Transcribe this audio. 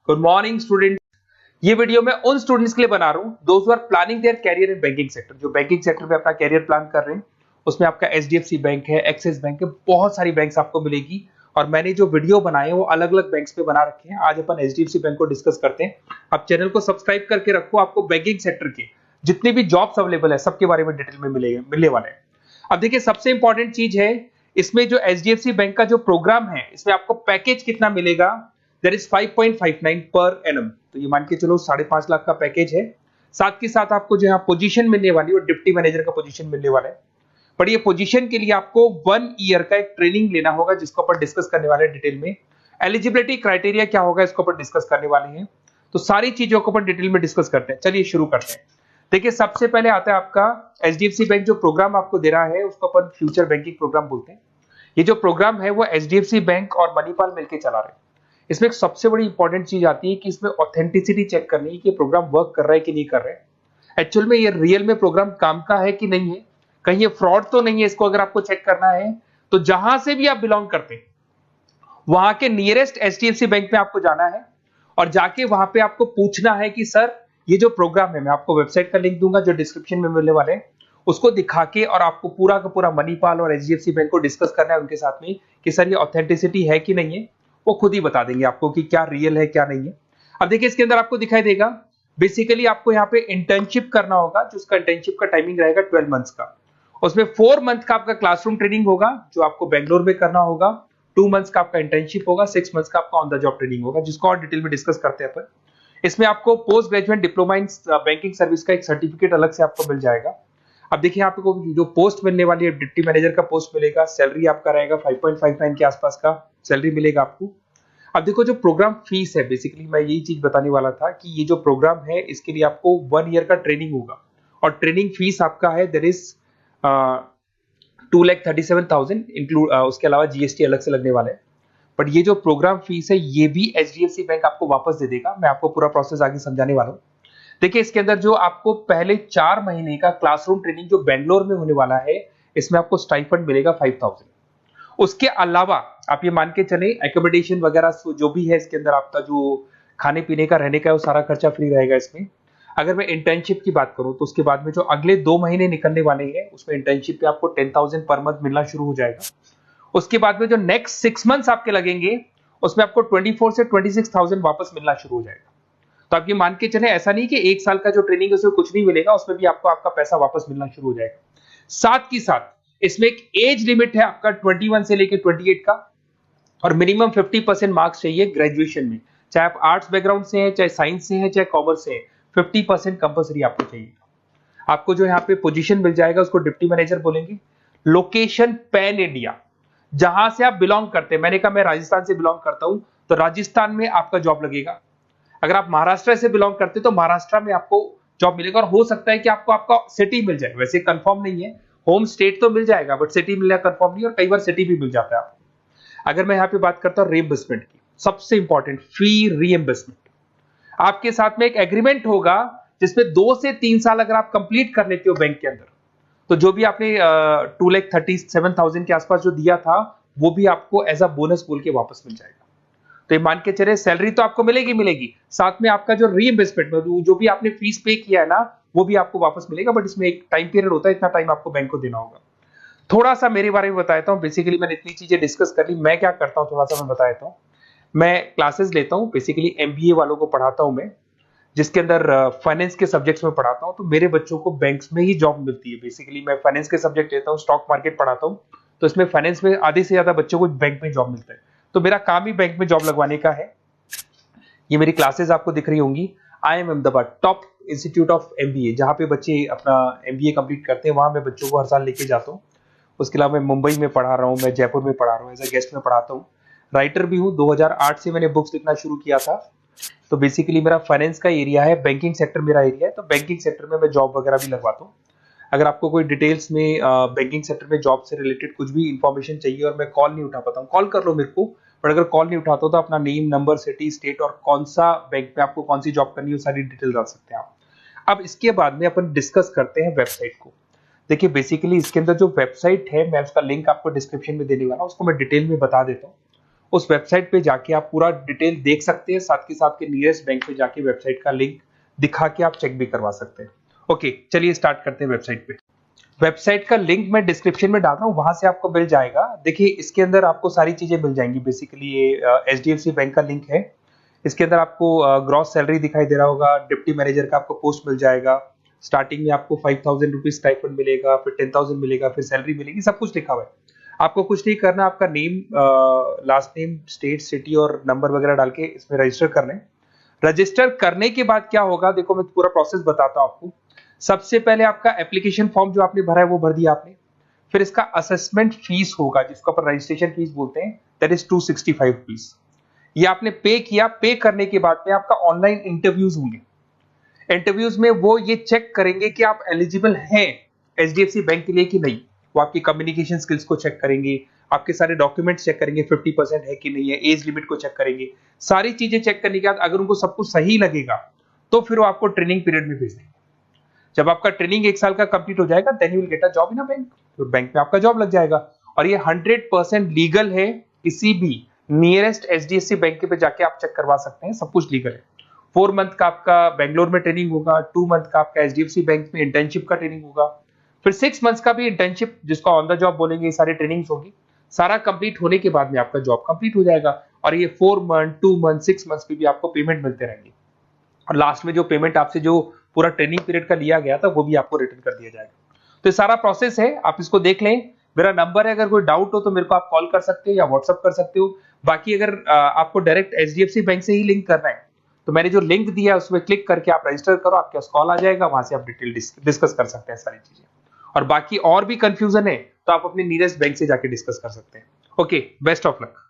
Good morning student. ये video मैं उन स्टूडेंट्स के लिए बना रहा हूँ those who are planning their career in banking sector, जो बैंकिंग सेक्टर में अपना कैरियर प्लान कर रहे हैं। उसमें आपका एचडीएफसी बैंक है, एक्सिस बैंक है, बहुत सारी बैंक्स आपको मिलेगी। और मैंने जो वीडियो बनाए हैं वो अलग अलग बैंक्स पे बना रखे हैं। आज अपन एचडीएफसी बैंक को डिस्कस करते हैं। आप चैनल को सब्सक्राइब करके रखो, आपको बैंकिंग सेक्टर के जितने भी जॉब्स अवेलेबल है सबके बारे में डिटेल में मिलने वाले हैं। अब देखिए, सबसे इंपॉर्टेंट चीज है इसमें जो एचडीएफसी बैंक का जो प्रोग्राम है, इसमें आपको पैकेज कितना मिलेगा, दैट इज 5.59 पर एनम। तो ये मान के चलो 5.5 लाख का पैकेज है। साथ के साथ आपको जो यहाँ पोजीशन मिलने वाली है वो डिप्टी मैनेजर का पोजीशन मिलने वाला है। पर ये पोजीशन के लिए आपको 1 ईयर का एक ट्रेनिंग लेना होगा, जिसको अपन डिस्कस करने वाले हैं डिटेल में। एलिजिबिलिटी क्राइटेरिया क्या होगा इसको अपन डिस्कस करने वाले हैं। तो सारी चीजों को अपन डिटेल में डिस्कस करते हैं। चलिए शुरू करते हैं। देखिए, सबसे पहले आता है आपका एचडीएफसी बैंक जो प्रोग्राम आपको दे रहा है उसको अपन फ्यूचर बैंकिंग प्रोग्राम बोलते हैं। ये जो प्रोग्राम है वो एचडीएफसी बैंक और मणिपाल मिलकर चला रहे हैं। इसमें एक सबसे बड़ी इंपॉर्टेंट चीज आती है कि इसमें ऑथेंटिसिटी चेक करनी है कि प्रोग्राम वर्क कर रहा है कि नहीं कर रहा है। एक्चुअल में ये रियल में प्रोग्राम काम का है कि नहीं है, कहीं ये फ्रॉड तो नहीं है। इसको अगर आपको चेक करना है तो जहां से भी आप बिलोंग करते हैं वहां के नियरेस्ट एचडीएफसी बैंक में आपको जाना है और जाके वहां पे आपको पूछना है कि सर ये जो प्रोग्राम है, मैं आपको वेबसाइट का लिंक दूंगा जो डिस्क्रिप्शन में मिलने वाले हैं, उसको दिखा के और आपको पूरा का पूरा मणिपाल और एचडीएफसी बैंक को डिस्कस करना है उनके साथ में कि सर ये ऑथेंटिसिटी है कि नहीं है। वो खुद ही बता देंगे आपको कि क्या रियल है क्या नहीं है। अब देखिए, इसके अंदर आपको दिखाई देगा बेसिकली आपको यहाँ पे इंटर्नशिप करना होगा, जो उसका इंटर्नशिप का टाइमिंग रहेगा 12 मंथ्स का। उसमें 4 मंथ का आपका क्लासरूम ट्रेनिंग होगा जो आपको बेंगलोर में करना होगा। 2 मंथ्स का आपका इंटर्नशिप होगा, 6 मंथ्स का आपका ऑन द जॉब ट्रेनिंग होगा, जिसको और डिटेल में डिस्कस करते हैं अपन। इसमें आपको post graduate diploma in banking service का एक सर्टिफिकेट अलग से आपको मिल जाएगा। अब देखिए, आपको जो पोस्ट मिलने वाली है डिप्टी मैनेजर का पोस्ट मिलेगा। सैलरी आपका रहेगा 5.59 के आसपास का सैलरी मिलेगा आपको। अब देखो, जो प्रोग्राम फीस है, बेसिकली मैं यही चीज बताने वाला था कि ये जो प्रोग्राम है इसके लिए आपको 1 ईयर का ट्रेनिंग होगा और ट्रेनिंग फीस आपका है देयर इज 2,37,000 इंक्लूड, उसके अलावा जीएसटी अलग से लगने वाला है। बट ये जो प्रोग्राम फीस है ये भी एचडीएफसी बैंक आपको वापस दे देगा। मैं आपको पूरा प्रोसेस आगे समझाने वाला हूँ। देखिए, इसके अंदर जो आपको पहले 4 महीने का क्लासरूम ट्रेनिंग जो बेंगलोर में होने वाला है, इसमें आपको स्टाइपेंड मिलेगा 5,000। उसके अलावा आप ये मान के चले एकोमोडेशन वगैरह जो भी है इसके अंदर आपका जो खाने पीने का रहने का है वो सारा खर्चा फ्री रहेगा इसमें। अगर मैं इंटर्नशिप की बात करूं तो उसके बाद में जो अगले 2 महीने निकलने वाले हैं उसमें इंटर्नशिप पे आपको 10,000 पर मंथ मिलना शुरू हो जाएगा। उसके बाद में जो नेक्स्ट 6 मंथ्स आपके लगेंगे उसमें आपको 24 से 26,000 वापस मिलना शुरू हो जाएगा। तो आप ये मान के चले, ऐसा नहीं कि 1 साल का जो ट्रेनिंग है उसमें कुछ नहीं मिलेगा, उसमें भी आपको आपका पैसा वापस मिलना शुरू हो जाएगा। साथ ही साथ इसमें एक एज लिमिट है आपका 21 से लेकर 28 का, और मिनिमम 50% मार्क्स चाहिए ग्रेजुएशन में। चाहे आप आर्ट्स बैकग्राउंड से हैं, चाहे साइंस से हैं, चाहे कॉमर्स से हैं, 50% कंपल्सरी आपको चाहिए। आपको जो यहाँ पे पोजीशन मिल जाएगा उसको डिप्टी मैनेजर बोलेंगे। लोकेशन पैन इंडिया, जहां से आप बिलोंग करते हैं। मैंने कहा मैं राजस्थान से बिलोंग करता हूं तो राजस्थान में आपका जॉब लगेगा। अगर आप महाराष्ट्र से बिलोंग करते हैं तो महाराष्ट्र में आपको जॉब मिलेगा। और हो सकता है कि आपको आपका सिटी मिल जाए, वैसे कंफर्म नहीं है, होम स्टेट तो मिल जाएगा बट सिटी मिलना कंफर्म नहीं, और कई बार सिटी भी मिल जाता है आपको। अगर मैं यहाँ पे बात करता हूँ रीइंबर्समेंट की, सबसे इंपॉर्टेंट फी रीइंबर्समेंट। आपके साथ में एक एग्रीमेंट होगा जिसमें 2 से 3 साल अगर आप कंप्लीट कर लेते हो बैंक के अंदर, तो जो भी आपने 2,37,000 के आसपास जो दिया था वो भी आपको एज अ बोनस बोल के वापस मिल जाएगा। तो ये मान के चले, सैलरी तो आपको मिलेगी, साथ में आपका जो रीइंबर्समेंट जो भी आपने फीस पे किया है ना वो भी आपको वापस मिलेगा। बट इसमें एक टाइम पीरियड होता है, इतना टाइम आपको बैंक को देना होगा। थोड़ा सा मेरे बारे में बताता हूँ। बेसिकली मैंने इतनी चीजें डिस्कस कर ली, मैं क्या करता हूँ थोड़ा सा मैं बताता हूँ। मैं क्लासेस लेता हूँ, बेसिकली एमबीए वालों को पढ़ाता हूँ मैं, जिसके अंदर फाइनेंस के सब्जेक्ट्स में पढ़ाता हूँ। तो मेरे बच्चों को बैंक्स में ही जॉब मिलती है। बेसिकली मैं फाइनेंस के सब्जेक्ट लेता हूँ, स्टॉक मार्केट पढ़ाता हूँ, तो इसमें फाइनेंस में आधे से ज्यादा बच्चों को बैंक में जॉब मिलता है। तो मेरा काम ही बैंक में जॉब लगवाने का है। ये मेरी क्लासेस आपको दिख रही होंगी। IIM Ahmedabad top institute of MBA, जहाँ पे बच्चे अपना एमबीए कंप्लीट करते हैं, वहां मैं बच्चों को हर साल लेके जाता हूँ। उसके अलावा मैं मुंबई में पढ़ा रहा हूँ, मैं जयपुर में पढ़ा रहा हूँ, एज अ गेस्ट में पढ़ाता हूँ। राइटर भी हूँ, 2008 से मैंने बुक्स लिखना शुरू किया था। तो बेसिकली मेरा फाइनेंस का एरिया है, बैंकिंग सेक्टर मेरा एरिया है, तो बैंकिंग सेक्टर में मैं जॉब वगैरह भी लगवाता हूँ। अगर आपको कोई डिटेल्स में बैंकिंग सेक्टर में जॉब से रिलेटेड कुछ भी इंफॉर्मेशन चाहिए और मैं कॉल नहीं उठा पाता हूँ, कॉल कर लो मेरे को। बट अगर कॉल नहीं उठाता तो अपना नेम, नंबर, सिटी, स्टेट और कौन सा बैंक में आपको कौन सी जॉब करनी है, वो सारी डिटेल डाल सकते हैं आप। अब इसके बाद में अपन डिस्कस करते हैं वेबसाइट को। देखिए, बेसिकली इसके अंदर जो वेबसाइट है मैं उसका लिंक आपको डिस्क्रिप्शन में देने वाला हूँ, उसको मैं डिटेल में बता देता हूँ। उस वेबसाइट पे जाके आप पूरा डिटेल देख सकते हैं, साथ के साथ के नियरेस्ट बैंक पे जाके वेबसाइट का लिंक दिखा के आप चेक भी करवा सकते हैं। ओके, चलिए स्टार्ट करते हैं वेबसाइट पे। वेबसाइट का लिंक मैं डिस्क्रिप्शन में डाल रहा हूँ, वहां से आपको मिल जाएगा। देखिए इसके अंदर आपको सारी चीजें मिल जाएंगी। बेसिकली ये एचडीएफसी बैंक का लिंक है। इसके अंदर आपको ग्रॉस सैलरी दिखाई दे रहा होगा, डिप्टी मैनेजर का आपको पोस्ट मिल जाएगा। स्टार्टिंग में आपको 5,000 रुपीज स्टाइपेंड मिलेगा, फिर 10,000 मिलेगा, फिर सैलरी मिलेगी, सब कुछ लिखा हुआ है। आपको कुछ नहीं करना, आपका name, last name, state, city और नंबर वगैरह डाल के इसमें रजिस्टर करना है। रजिस्टर करने के बाद क्या होगा, देखो मैं पूरा प्रोसेस बताता हूँ आपको। सबसे पहले आपका एप्लीकेशन फॉर्म जो आपने भरा है वो भर दिया आपने। फिर इसका असेसमेंट फीस होगा, जिसको अपन रजिस्ट्रेशन फीस बोलते हैं, दैट इज 265 रुपीज। ये आपने पे किया। पे करने के बाद में आपका ऑनलाइन इंटरव्यूज होंगे। इंटरव्यूज में वो ये चेक करेंगे कि आप एलिजिबल हैं एचडीएफसी बैंक के लिए कि नहीं। वो आपकी कम्युनिकेशन स्किल्स को चेक करेंगे, आपके सारे डॉक्यूमेंट्स चेक करेंगे, 50% है कि नहीं है, एज लिमिट को चेक करेंगे। सारी चीजें चेक करने के बाद अगर उनको सब कुछ सही लगेगा तो फिर वो आपको ट्रेनिंग पीरियड में भेज देंगे। जब आपका ट्रेनिंग 1 साल का कंप्लीट हो जाएगा, then you will get a job in a bank. तो बैंक में आपका जॉब लग जाएगा। और ये 100% लीगल है। किसी भी नियरेस्ट एचडीएफसी बैंक पे जाके आप चेक करवा सकते हैं, सब कुछ लीगल है। 4 मंथ का आपका बेंगलोर में ट्रेनिंग होगा, 2 मंथ का आपका एचडीएफसी बैंक में इंटर्नशिप का ट्रेनिंग होगा, फिर 6 मंथ्स का भी इंटर्नशिप, जिसको ऑन द जॉब बोलेंगे, ये सारी ट्रेनिंग्स होगी। सारा कंप्लीट होने के बाद में आपका जॉब कंप्लीट हो जाएगा। और ये 4 मंथ, 2 मंथ, 6 मंथ्स पे भी आपको पेमेंट मिलते रहेंगे। और लास्ट में जो पेमेंट आपसे जो पूरा ट्रेनिंग पीरियड का लिया गया था वो भी आपको रिटर्न कर दिया जाएगा। तो ये सारा प्रोसेस है, आप इसको देख लें। मेरा नंबर है, अगर कोई डाउट हो तो मेरे को आप कॉल कर सकते हो या व्हाट्सअप कर सकते हो। बाकी अगर आपको डायरेक्ट एचडीएफसी बैंक से ही लिंक करना है तो मैंने जो लिंक दिया है उसमें क्लिक करके आप रजिस्टर करो, आपके पास कॉल आ जाएगा, वहां से आप डिटेल डिस्कस कर सकते हैं सारी चीजें। और बाकी और भी कंफ्यूजन है तो आप अपने नियरेस्ट बैंक से जाके डिस्कस कर सकते हैं। Okay, best of luck.